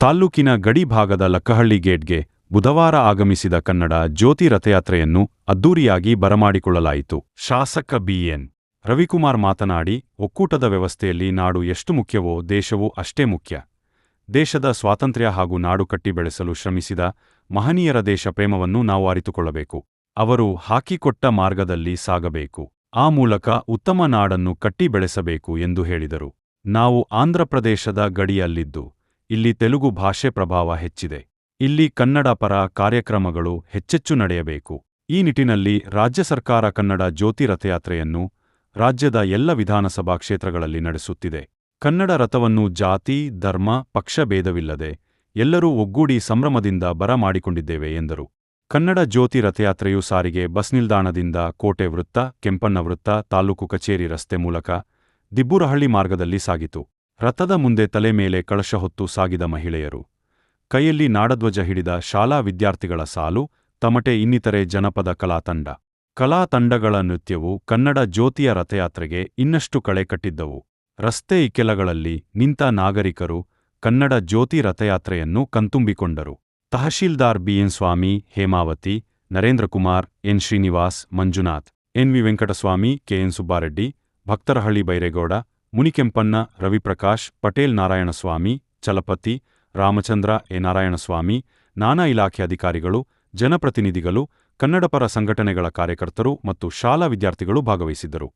ತಾಲ್ಲೂಕಿನ ಗಡಿ ಭಾಗದ ಲಕ್ಕಹಳ್ಳಿ ಗೇಟ್ಗೆ ಬುಧವಾರ ಆಗಮಿಸಿದ ಕನ್ನಡ ಜ್ಯೋತಿ ರಥಯಾತ್ರೆಯನ್ನು ಅದ್ದೂರಿಯಾಗಿ ಬರಮಾಡಿಕೊಳ್ಳಲಾಯಿತು. ಶಾಸಕ ಬಿಎನ್ ರವಿಕುಮಾರ್ ಮಾತನಾಡಿ, ಒಕ್ಕೂಟದ ವ್ಯವಸ್ಥೆಯಲ್ಲಿ ನಾಡು ಎಷ್ಟು ಮುಖ್ಯವೋ ದೇಶವೂ ಅಷ್ಟೇ ಮುಖ್ಯ. ದೇಶದ ಸ್ವಾತಂತ್ರ್ಯ ಹಾಗೂ ನಾಡು ಕಟ್ಟಿ ಬೆಳೆಸಲು ಶ್ರಮಿಸಿದ ಮಹನೀಯರ ದೇಶ ಪ್ರೇಮವನ್ನು ನಾವು ಅರಿತುಕೊಳ್ಳಬೇಕು. ಅವರು ಹಾಕಿಕೊಟ್ಟ ಮಾರ್ಗದಲ್ಲಿ ಸಾಗಬೇಕು. ಆ ಮೂಲಕ ಉತ್ತಮ ನಾಡನ್ನು ಕಟ್ಟಿ ಬೆಳೆಸಬೇಕು ಎಂದು ಹೇಳಿದರು. ನಾವು ಆಂಧ್ರಪ್ರದೇಶದ ಗಡಿಯಲ್ಲಿದ್ದು, ಇಲ್ಲಿ ತೆಲುಗು ಭಾಷೆ ಪ್ರಭಾವ ಹೆಚ್ಚಿದೆ. ಇಲ್ಲಿ ಕನ್ನಡ ಪರ ಕಾರ್ಯಕ್ರಮಗಳು ಹೆಚ್ಚೆಚ್ಚು ನಡೆಯಬೇಕು. ಈ ನಿಟ್ಟಿನಲ್ಲಿ ರಾಜ್ಯ ಸರ್ಕಾರ ಕನ್ನಡ ಜ್ಯೋತಿ ರಥಯಾತ್ರೆಯನ್ನು ರಾಜ್ಯದ ಎಲ್ಲ ವಿಧಾನಸಭಾ ಕ್ಷೇತ್ರಗಳಲ್ಲಿ ನಡೆಸುತ್ತಿದೆ. ಕನ್ನಡ ರಥವನ್ನು ಜಾತಿ, ಧರ್ಮ, ಪಕ್ಷ ಭೇದವಿಲ್ಲದೆ ಎಲ್ಲರೂ ಒಗ್ಗೂಡಿ ಸಂಭ್ರಮದಿಂದ ಬರಮಾಡಿಕೊಂಡಿದ್ದೇವೆ ಎಂದರು. ಕನ್ನಡ ಜ್ಯೋತಿ ರಥಯಾತ್ರೆಯು ಸಾರಿಗೆ ಬಸ್ ನಿಲ್ದಾಣದಿಂದ ಕೋಟೆ ವೃತ್ತ, ಕೆಂಪಣ್ಣ ವೃತ್ತ, ತಾಲೂಕು ಕಚೇರಿ ರಸ್ತೆ ಮೂಲಕ ದಿಬ್ಬೂರಹಳ್ಳಿ ಮಾರ್ಗದಲ್ಲಿ ಸಾಗಿತು. ರಥದ ಮುಂದೆ ತಲೆ ಮೇಲೆ ಕಳಶ ಹೊತ್ತು ಸಾಗಿದ ಮಹಿಳೆಯರು, ಕೈಯಲ್ಲಿ ನಾಡಧ್ವಜ ಹಿಡಿದ ಶಾಲಾ ವಿದ್ಯಾರ್ಥಿಗಳ ಸಾಲು, ತಮಟೆ ಇನ್ನಿತರೆ ಜನಪದ ಕಲಾ ತಂಡಗಳ ನೃತ್ಯವು ಕನ್ನಡ ಜ್ಯೋತಿಯ ರಥಯಾತ್ರೆಗೆ ಇನ್ನಷ್ಟು ಕಳೆ ಕಟ್ಟಿದ್ದವು. ರಸ್ತೆ ಇಕ್ಕೆಲಗಳಲ್ಲಿ ನಿಂತ ನಾಗರಿಕರು ಕನ್ನಡ ಜ್ಯೋತಿ ರಥಯಾತ್ರೆಯನ್ನು ಕಣ್ತುಂಬಿಕೊಂಡರು. Tahsildar B N Swamy, Hemavathi, Narendrakumar, N Srinivas, Manjunath, N V Venkataswamy, K N Subbareddy, Bhaktarahalli Byregowda, Munikempanna, Raviprakash, Patel Narayanaswamy, Chalapathi, Ramachandra A Narayanaswamy, ನಾನಾ ಇಲಾಖೆ ಅಧಿಕಾರಿಗಳು, ಜನಪ್ರತಿನಿಧಿಗಳು, ಕನ್ನಡಪರ ಸಂಘಟನೆಗಳ ಕಾರ್ಯಕರ್ತರು ಮತ್ತು ಶಾಲಾ ವಿದ್ಯಾರ್ಥಿಗಳು ಭಾಗವಹಿಸಿದ್ದರು.